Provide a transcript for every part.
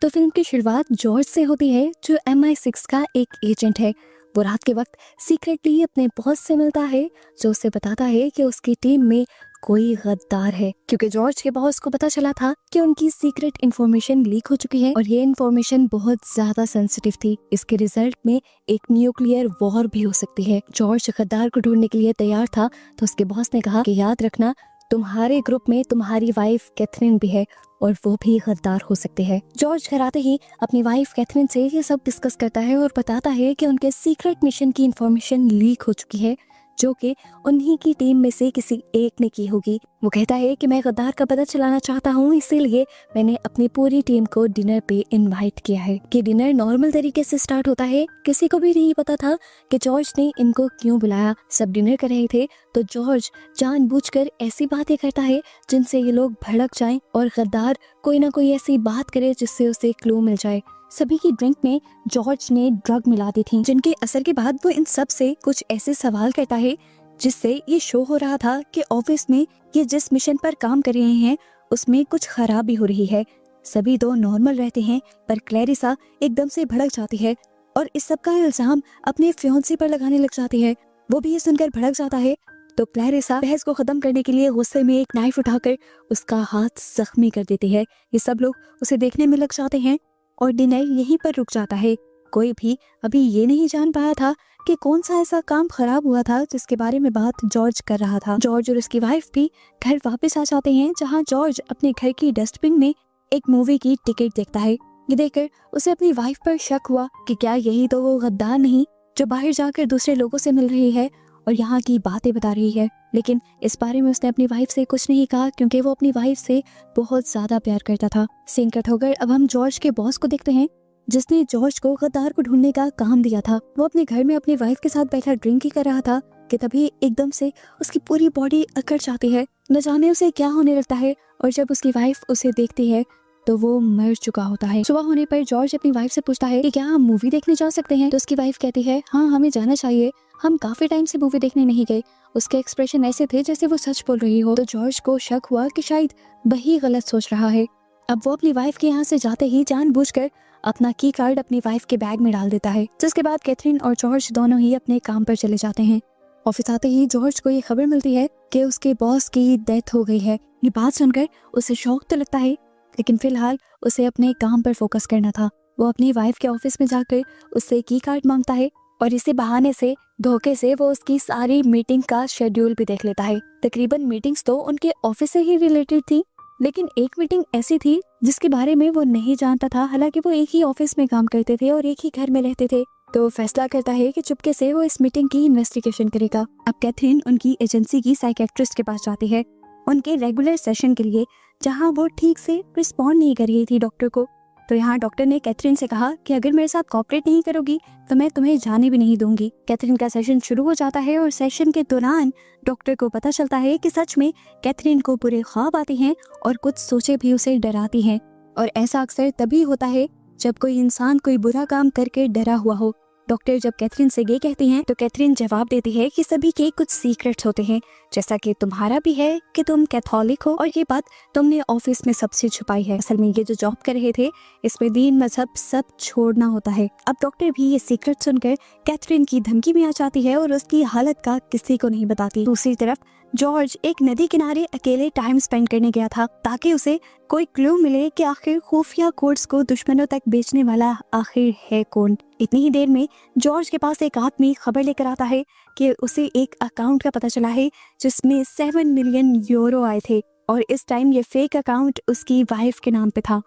तो फिल्म की शुरुआत जॉर्ज से होती है, जो MI6 का एक एजेंट है। वो रात के वक्त सीक्रेटली अपने बॉस से मिलता है, जो उसे बताता है कि उसकी टीम में कोई गद्दार है, क्योंकि जॉर्ज के बॉस को पता चला था कि उनकी सीक्रेट इंफॉर्मेशन लीक हो चुकी है और ये इंफॉर्मेशन बहुत ज्यादा सेंसिटिव थी। इसके रिजल्ट में एक न्यूक्लियर वॉर भी हो सकती है। जॉर्ज गद्दार को ढूंढने के लिए तैयार था, तो उसके बॉस ने कहा कि याद रखना, तुम्हारे ग्रुप में तुम्हारी वाइफ कैथरीन भी है और वो भी गद्दार हो सकते हैं। जॉर्ज घर आते ही अपनी वाइफ कैथरीन से ये सब डिस्कस करता है और बताता है कि उनके सीक्रेट मिशन की इंफॉर्मेशन लीक हो चुकी है, जो कि उन्हीं की टीम में से किसी एक ने की होगी। वो कहता है कि मैं गद्दार का पता चलाना चाहता हूँ, इसीलिए मैंने अपनी पूरी टीम को डिनर पे इनवाइट किया है। कि डिनर नॉर्मल तरीके से स्टार्ट होता है। किसी को भी नहीं पता था कि जॉर्ज ने इनको क्यों बुलाया। सब डिनर कर रहे थे तो जॉर्ज जानबूझकर ऐसी बातें करता है जिनसे ये लोग भड़क जाएं और गद्दार कोई ना कोई ऐसी बात करे जिससे उसे क्लू मिल जाए। सभी की ड्रिंक में जॉर्ज ने ड्रग मिला दी थी, जिनके असर के बाद वो इन सब से कुछ ऐसे सवाल करता है जिससे ये शो हो रहा था कि ऑफिस में ये जिस मिशन पर काम कर रहे हैं उसमें कुछ खराबी हो रही है। सभी दो नॉर्मल रहते हैं, पर क्लैरिसा एकदम से भड़क जाती है और इस सब का इल्जाम अपने फियांसे पर लगाने लग जाती है। वो भी ये सुनकर भड़क जाता है, तो क्लैरिसा बहस को खत्म करने के लिए गुस्से में एक नाइफ उठाकर उसका हाथ जख्मी कर देती है। ये सब लोग उसे देखने में लग जाते हैं और डिनर यहीं पर रुक जाता है। कोई भी अभी ये नहीं जान पाया था कि कौन सा ऐसा काम खराब हुआ था जिसके बारे में बात जॉर्ज कर रहा था। जॉर्ज और उसकी वाइफ भी घर वापस आ जाते हैं, जहां जॉर्ज अपने घर की डस्टबिन में एक मूवी की टिकट देखता है। ये देखकर उसे अपनी वाइफ पर शक हुआ कि क्या यही तो वो गद्दार नहीं जो बाहर जाकर दूसरे लोगों से मिल रही है और यहाँ की बातें बता रही है। लेकिन इस बारे में उसने अपनी वाइफ से कुछ नहीं कहा, क्योंकि वो अपनी वाइफ से बहुत ज्यादा प्यार करता था। सीन कट होकर अब हम जॉर्ज के बॉस को देखते हैं, जिसने जॉर्ज को गद्दार को ढूंढने का काम दिया था। वो अपने घर में अपनी वाइफ के साथ बैठा ड्रिंक ही कर रहा था कि तभी एकदम से उसकी पूरी बॉडी अकड़ जाती है। न जाने उसे क्या होने लगता है और जब उसकी वाइफ उसे देखती है तो वो मर चुका होता है। सुबह होने पर जॉर्ज अपनी वाइफ से पूछता है कि क्या हम मूवी देखने जा सकते हैं, तो उसकी वाइफ कहती है हाँ, हमें जाना चाहिए, हम काफी टाइम से मूवी देखने नहीं गए। उसके एक्सप्रेशन ऐसे थे जैसे वो सच बोल रही हो। तो जॉर्ज को शक हुआ कि शायद वही गलत सोच रहा है। अब वो अपनी वाइफ के यहाँ से जाते ही जानबूझकर अपना की कार्ड अपनी वाइफ के बैग में डाल देता है, जिसके बाद कैथरीन और जॉर्ज दोनों ही अपने काम पर चले जाते हैं। ऑफिस आते ही जॉर्ज को ये खबर मिलती है कि उसके बॉस की डेथ हो गई है। ये बात सुनकर उसे शौक तो लगता है, लेकिन फिलहाल उसे अपने काम पर फोकस करना था। वो अपनी वाइफ के ऑफिस में जाकर उससे की कार्ड मांगता है और इसी बहाने से धोखे से वो उसकी सारी मीटिंग का शेड्यूल भी देख लेता है। तकरीबन मीटिंग्स तो उनके ऑफिस से ही रिलेटेड थी, लेकिन एक मीटिंग ऐसी थी जिसके बारे में वो नहीं जानता था। हालांकि वो एक ही ऑफिस में काम करते थे और एक ही घर में रहते थे। तो वो फैसला करता है कि चुपके से वो इस मीटिंग की इन्वेस्टिगेशन करेगा। अब कैथरीन उनकी एजेंसी की साइकेट्रिस्ट के पास जाती है उनके रेगुलर सेशन के लिए, जहां वो ठीक से रिस्पॉन्ड नहीं कर रही थी डॉक्टर को। तो यहाँ डॉक्टर ने कैथरीन से कहा कि अगर मेरे साथ कोऑपरेट नहीं करोगी तो मैं तुम्हें जाने भी नहीं दूंगी। कैथरीन का सेशन शुरू हो जाता है और सेशन के दौरान डॉक्टर को पता चलता है कि सच में कैथरीन को बुरे ख्वाब आते हैं और कुछ सोचे भी उसे डराती हैं। और ऐसा अक्सर तभी होता है जब कोई इंसान कोई बुरा काम करके डरा हुआ हो। डॉक्टर जब कैथरीन से ये कहती हैं तो कैथरीन जवाब देती है कि सभी के कुछ सीक्रेट्स होते हैं, जैसा कि तुम्हारा भी है कि तुम कैथोलिक हो और ये बात तुमने ऑफिस में सबसे छुपाई है। असल में ये जो जॉब कर रहे थे इसमें दीन मजहब सब छोड़ना होता है। अब डॉक्टर भी ये सीक्रेट सुनकर कैथरीन की धमकी में आ जाती है और उसकी हालत का किसी को नहीं बताती। दूसरी तरफ जॉर्ज एक नदी किनारे अकेले टाइम स्पेंड करने गया था ताकि उसे कोई क्लू मिले कि आखिर खुफिया कोड्स को दुश्मनों तक बेचने वाला आखिर है कौन। इतनी ही देर में जॉर्ज के पास एक आदमी खबर लेकर आता है कि उसे एक अकाउंट का पता चला है जिसमें 7 मिलियन यूरो आए थे और इस टाइम ये फेक अकाउंट उसकी वाइफ के नाम पे था।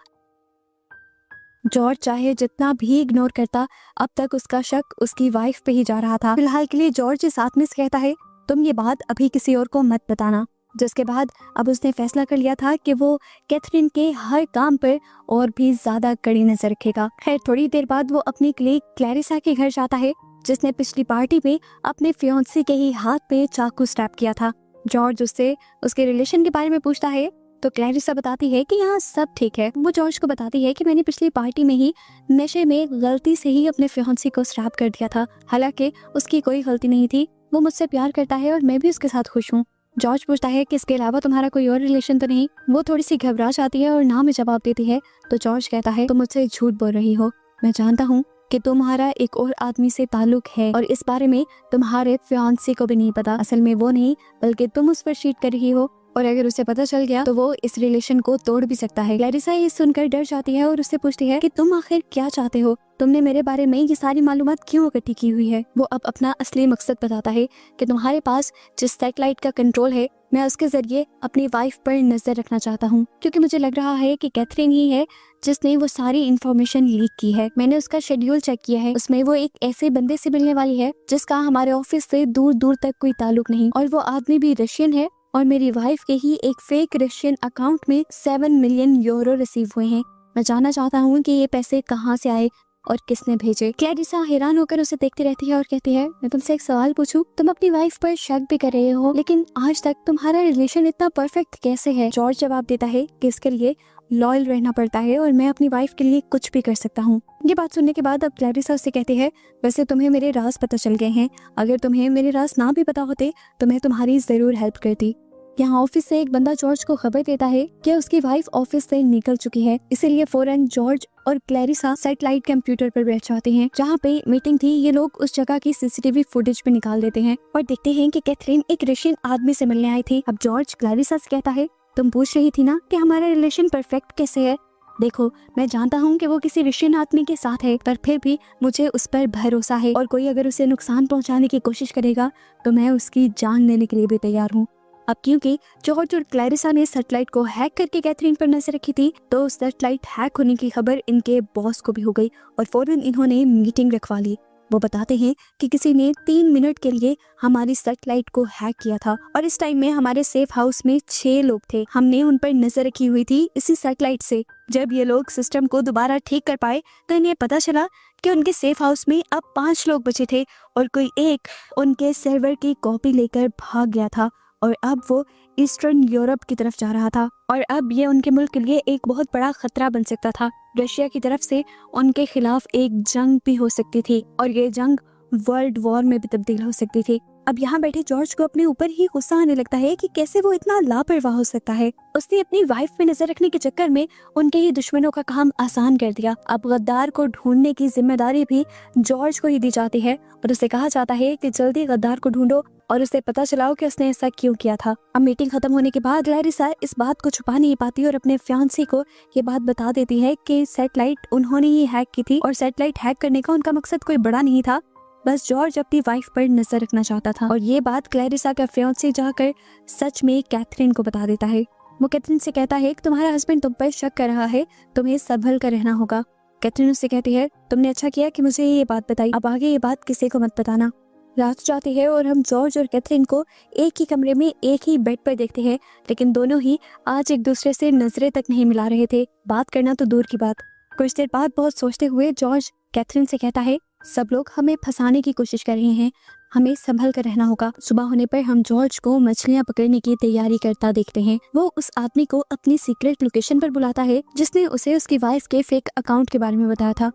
जॉर्ज चाहे जितना भी इग्नोर करता, अब तक उसका शक उसकी वाइफ पे ही जा रहा था। फिलहाल के लिए जॉर्ज इस आदमी से कहता है तुम ये बात अभी किसी और को मत बताना, जिसके बाद अब उसने फैसला कर लिया था कि वो कैथरीन के हर काम पर और भी ज्यादा कड़ी नजर रखेगा। खैर थोड़ी देर बाद वो अपनी क्लीग क्लैरिसा के घर जाता है, जिसने पिछली पार्टी में अपने फियांसे के ही हाथ पे चाकू स्टैब किया था। जॉर्ज उससे उसके रिलेशन के बारे में पूछता है तो क्लैरिसा बताती है कि यहाँ सब ठीक है। वो जॉर्ज को बताती है कि मैंने पिछली पार्टी में ही नशे में गलती से ही अपने फियांसे को स्टैब कर दिया था, हालांकि उसकी कोई गलती नहीं थी। वो मुझसे प्यार करता है और मैं भी उसके साथ खुश हूँ। जॉर्ज पूछता है कि इसके अलावा तुम्हारा कोई और रिलेशन तो नहीं। वो थोड़ी सी घबरा जाती है और ना में जवाब देती है। तो जॉर्ज कहता है तुम मुझसे झूठ बोल रही हो, मैं जानता हूँ कि तुम्हारा एक और आदमी से ताल्लुक है और इस बारे में तुम्हारे फियांसे को भी नहीं पता। असल में वो नहीं बल्कि तुम उस पर चीट कर रही हो और अगर उसे पता चल गया तो वो इस रिलेशन को तोड़ भी सकता है। क्लैरिसा ये सुनकर डर जाती है और उससे पूछती है कि तुम आखिर क्या चाहते हो, तुमने मेरे बारे में ये सारी मालूमात क्यों इकट्ठी की हुई है। वो अब अपना असली मकसद बताता है कि तुम्हारे पास जिस सैटेलाइट का कंट्रोल है मैं उसके जरिए अपनी वाइफ पर नजर रखना चाहता हूँ, क्योंकि मुझे लग रहा है कि कैथरीन ही है जिसने वो सारी इंफॉर्मेशन लीक की है। मैंने उसका शेड्यूल चेक किया है, उसमें वो एक ऐसे बंदे से मिलने वाली है जिसका हमारे ऑफिस से दूर दूर तक कोई ताल्लुक नहीं और वो आदमी भी रशियन है और मेरी वाइफ के ही एक फेक रशियन अकाउंट में 7 मिलियन यूरो रिसीव हुए हैं। मैं जानना चाहता हूँ कि ये पैसे कहाँ से आए और किसने भेजे। क्लैरिसा हैरान होकर उसे देखती रहती है और कहती है मैं तुमसे एक सवाल पूछूं, तुम अपनी वाइफ पर शक भी कर रहे हो लेकिन आज तक तुम्हारा रिलेशन इतना परफेक्ट कैसे है। जॉर्ज जवाब देता है कि इसके लिए लॉयल रहना पड़ता है और मैं अपनी वाइफ के लिए कुछ भी कर सकता हूँ। ये बात सुनने के बाद अब क्लैरिसा उससे कहती है वैसे तुम्हें मेरे राज पता चल गए हैं, अगर तुम्हें मेरे राज ना भी पता होते तो मैं तुम्हारी जरूर हेल्प करती। यहाँ ऑफिस से एक बंदा जॉर्ज को खबर देता है कि उसकी वाइफ ऑफिस से निकल चुकी है, इसीलिए फौरन जॉर्ज और क्लैरिसा सैटेलाइट कंप्यूटर पर बैठ जाते हैं जहाँ पे मीटिंग थी। ये लोग उस जगह की सीसीटीवी फुटेज भी निकाल देते हैं और देखते हैं कि कैथरीन एक रशियन आदमी से मिलने आई थी। अब जॉर्ज क्लैरिसा से कहता है तुम पूछ रही थी ना कि हमारा रिलेशन परफेक्ट कैसे है, देखो मैं जानता हूँ कि वो किसी रशियन आदमी के साथ है पर फिर भी मुझे उस पर भरोसा है और कोई अगर उसे नुकसान पहुँचाने की कोशिश करेगा तो मैं उसकी जान लेने के लिए भी तैयार हूँ। अब क्योंकि जॉर्ज और क्लैरिसा ने सैटेलाइट को हैक करके कैथरीन पर नजर रखी थी तो सैटेलाइट हैक होने की खबर इनके बॉस को भी हो गई और फौरन इन्होंने मीटिंग रखवा ली। वो बताते हैं कि किसी ने 3 मिनट के लिए हमारी सैटेलाइट को हैक किया था और इस टाइम में हमारे सेफ हाउस में 6 लोग थे, हमने उन पर नजर रखी हुई थी इसी सैटेलाइट से। जब ये लोग सिस्टम को दोबारा ठीक कर पाए तो इन्हें पता चला कि उनके सेफ हाउस में अब 5 लोग बचे थे और कोई एक उनके सर्वर की कॉपी लेकर भाग गया था और अब वो ईस्टर्न यूरोप की तरफ जा रहा था और अब ये उनके मुल्क के लिए एक बहुत बड़ा खतरा बन सकता था। रशिया की तरफ से उनके खिलाफ एक जंग भी हो सकती थी और ये जंग वर्ल्ड वॉर में भी तब्दील हो सकती थी। अब यहाँ बैठे जॉर्ज को अपने ऊपर ही गुस्सा आने लगता है कि कैसे वो इतना लापरवाह हो सकता है। उसने अपनी वाइफ पे नजर रखने के चक्कर में उनके ही दुश्मनों का काम आसान कर दिया। अब गद्दार को ढूंढने की जिम्मेदारी भी जॉर्ज को ही दी जाती है और उसे कहा जाता है कि जल्दी गद्दार को ढूंढो और उसे पता चलाओ कि उसने ऐसा क्यों किया था। अब मीटिंग खत्म होने के बाद क्लैरिसा इस बात को छुपा नहीं पाती और अपने फियांसे को ये बात बता देती है कि सैटेलाइट उन्होंने ही हैक की थी और सैटेलाइट हैक करने का उनका मकसद कोई बड़ा नहीं था, बस जॉर्ज अपनी वाइफ पर नजर रखना चाहता था। और ये बात क्लैरिसा का फियांसे जाकर सच में कैथरीन को बता देता है। वो कैथरीन से कहता है कि तुम्हारा हस्बैंड तुम पर शक कर रहा है, तुम्हें संभल कर रहना होगा। कैथरीन उससे कहती है तुमने अच्छा किया कि मुझे ये बात बताई, अब आगे ये बात किसी को मत बताना। रात जाती है और हम जॉर्ज और कैथरीन को एक ही कमरे में एक ही बेड पर देखते हैं, लेकिन दोनों ही आज एक दूसरे से नजरें तक नहीं मिला रहे थे, बात करना तो दूर की बात। कुछ देर बाद बहुत सोचते हुए जॉर्ज कैथरीन से कहता है सब लोग हमें फंसाने की कोशिश कर रहे हैं, हमें संभल कर रहना होगा। सुबह होने पर हम जॉर्ज को मछलियां पकड़ने की तैयारी करता देखते हैं। वो उस आदमी को अपनी सीक्रेट लोकेशन पर बुलाता है जिसने उसे उसकी वाइफ के फेक अकाउंट के बारे में बताया था।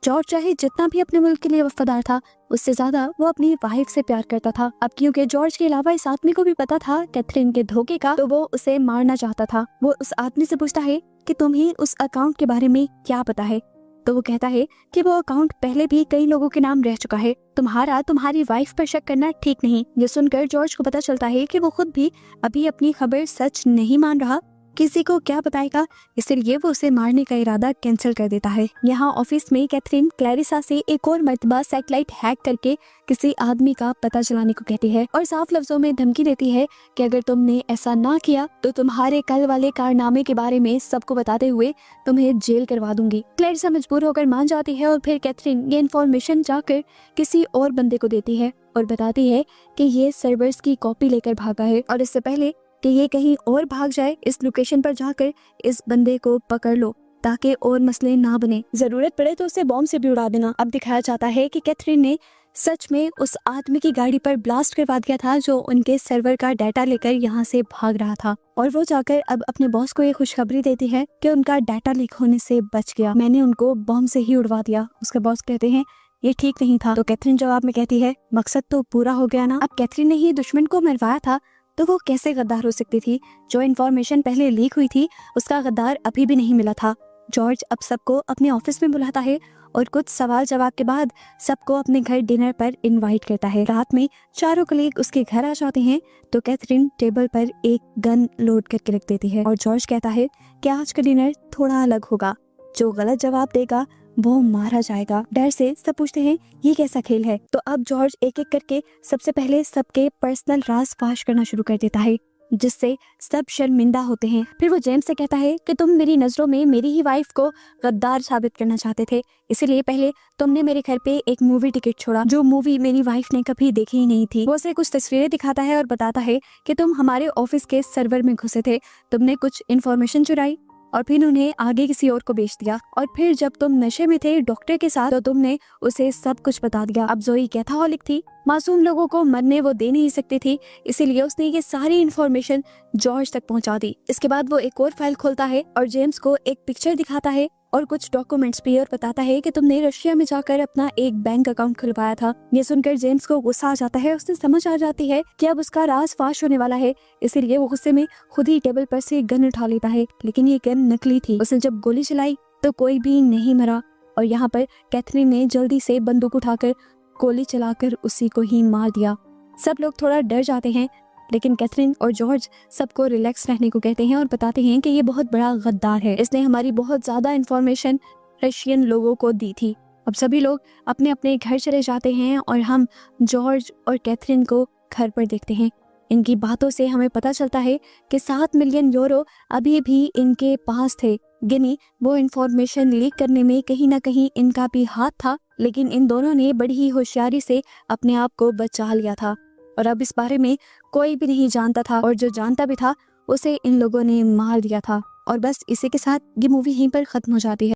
जॉर्ज चाहे जितना भी अपने मुल्क के लिए वफादार था, उससे ज्यादा वो अपनी वाइफ से प्यार करता था। अब क्योंकि जॉर्ज के अलावा इस आदमी को भी पता था कैथरीन के धोखे का, तो वो उसे मारना चाहता था। वो उस आदमी से पूछता है कि तुम्हें उस अकाउंट के बारे में क्या पता है, तो वो कहता है कि वो अकाउंट पहले भी कई लोगों के नाम रह चुका है, तुम्हारी वाइफ पर शक करना ठीक नहीं। ये सुनकर जॉर्ज को पता चलता है कि वो खुद भी अभी अपनी खबर सच नहीं मान रहा, किसी को क्या बताएगा, इसलिए वो उसे मारने का इरादा कैंसिल कर देता है। यहाँ ऑफिस में कैथरीन क्लैरिसा से एक और मर्तबा सैटेलाइट हैक करके किसी आदमी का पता चलाने को कहती है और साफ लफ्जों में धमकी देती है कि अगर तुमने ऐसा ना किया तो तुम्हारे कल वाले कारनामे के बारे में सबको बताते हुए तुम्हें जेल करवा दूंगी। क्लैरिसा मजबूर होकर मान जाती है और फिर कैथरीन ये इन्फॉर्मेशन जाकर किसी और बंदे को देती है और बताती है कि ये सर्वर्स की कॉपी लेकर भागा है और इससे पहले कि ये कहीं और भाग जाए, इस लोकेशन पर जाकर इस बंदे को पकड़ लो ताकि और मसले ना बने, जरूरत पड़े तो उसे बॉम्ब से भी उड़ा देना। अब दिखाया जाता है कि कैथरीन ने सच में उस आदमी की गाड़ी पर ब्लास्ट करवा दिया था जो उनके सर्वर का डाटा लेकर यहाँ से भाग रहा था और वो जाकर अब अपने बॉस को ये खुशखबरी देती है कि उनका डाटा लीक होने से बच गया, मैंने उनको बॉम्ब से ही उड़वा दिया। उसके बॉस कहते हैं ये ठीक नहीं था। तो कैथरीन जवाब में कहती है, मकसद तो पूरा हो गया ना। अब कैथरीन ने ही दुश्मन को मरवाया था तो वो कैसे गद्दार हो सकती थी? जो इन्फॉर्मेशन पहले लीक हुई थी उसका गद्दार अभी भी नहीं मिला था। जॉर्ज अब सबको अपने ऑफिस में बुलाता है और कुछ सवाल जवाब के बाद सबको अपने घर डिनर पर इनवाइट करता है। रात में चारों कलीग उसके घर आ जाते हैं तो कैथरीन टेबल पर एक गन लोड करके रख देती है और जॉर्ज कहता है कि आज का डिनर थोड़ा अलग होगा, जो गलत जवाब देगा वो मारा जाएगा। डर से सब पूछते हैं ये कैसा खेल है? तो अब जॉर्ज एक एक करके सबसे पहले सबके पर्सनल राज फाश करना शुरू कर देता है, जिससे सब शर्मिंदा होते हैं। फिर वो जेम्स से कहता है कि तुम मेरी नजरों में मेरी ही वाइफ को गद्दार साबित करना चाहते थे, इसीलिए पहले तुमने मेरे घर पे एक मूवी टिकट छोड़ा, जो मूवी मेरी वाइफ ने कभी देखी ही नहीं थी। वो उसे कुछ तस्वीरें दिखाता है और बताता है कि तुम हमारे ऑफिस के सर्वर में घुसे थे, तुमने कुछ इन्फॉर्मेशन चुराई और फिर उन्हें आगे किसी और को बेच दिया, और फिर जब तुम नशे में थे डॉक्टर के साथ तो तुमने उसे सब कुछ बता दिया। अब जोई कैथाहॉलिक थी, मासूम लोगों को मरने वो दे नहीं सकती थी, इसीलिए उसने ये सारी इन्फॉर्मेशन जॉर्ज तक पहुंचा दी। इसके बाद वो एक और फाइल खोलता है और जेम्स को एक पिक्चर दिखाता है और कुछ डॉक्यूमेंट्स भी, और बताता है कि तुमने रशिया में जाकर अपना एक बैंक अकाउंट खुलवाया था। ये सुनकर जेम्स को गुस्सा आ जाता है, उसे समझ आ जाती है कि अब उसका राज फाश होने वाला है, इसीलिए वो गुस्से में खुद ही टेबल पर से गन उठा लेता है, लेकिन ये गन नकली थी। उसने जब गोली चलाई तो कोई भी नहीं मरा और यहाँ पर कैथरीन ने जल्दी से बंदूक उठाकर गोली चलाकर उसी को ही मार दिया। सब लोग थोड़ा डर जाते हैं, लेकिन कैथरीन और जॉर्ज सबको रिलैक्स रहने को कहते हैं और बताते हैं कि ये बहुत बड़ा गद्दार है, इसने हमारी बहुत ज्यादा इन्फॉर्मेशन रशियन लोगों को दी थी। अब सभी लोग अपने अपने घर चले जाते हैं और हम जॉर्ज और कैथरीन को घर पर देखते हैं। इनकी बातों से हमें पता चलता है कि 7 मिलियन यूरो अभी भी इनके पास थे। गिनी वो इन्फॉर्मेशन लीक करने में कहीं ना कहीं इनका भी हाथ था, लेकिन इन दोनों ने बड़ी ही होशियारी से अपने आप को बचा लिया था और अब इस बारे में कोई भी नहीं जानता था, और जो जानता भी था उसे इन लोगों ने मार दिया था। और बस इसी के साथ ये मूवी यहीं पर खत्म हो जाती है।